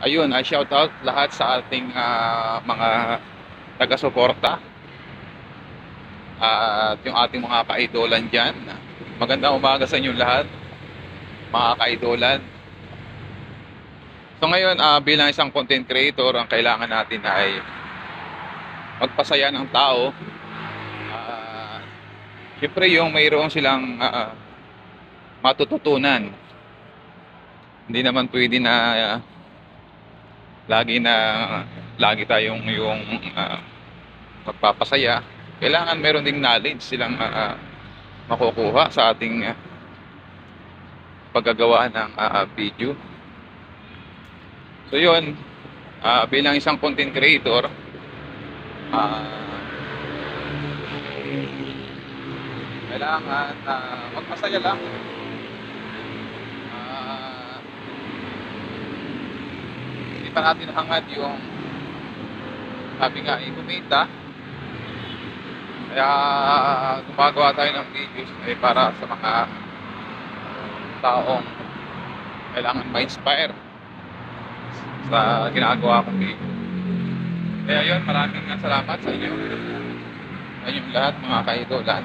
ayun, shout out lahat sa ating mga taga-suporta at yung ating mga kaidolan dyan. Magandang umaga sa inyo lahat, mga kaidolan. So ngayon, bilang isang content creator, ang kailangan natin ay magpasaya ng tao. Siyempre yung mayroon silang matututunan. Hindi naman pwede na lagi na lagi tayong yung magpapasaya. Kailangan meron ding knowledge silang makukuha sa ating paggagawa ng video. So yun, bilang isang content creator, kailangan magpasaya lang. Hindi pa natin hangad yung sabi nga, kumita. Kaya gumagawa tayo ng videos para sa mga taong kailangan ma-inspire sa ginagawa kong video. Kaya yun, maraming salamat sa inyo. Sa inyong lahat, mga kaidolan.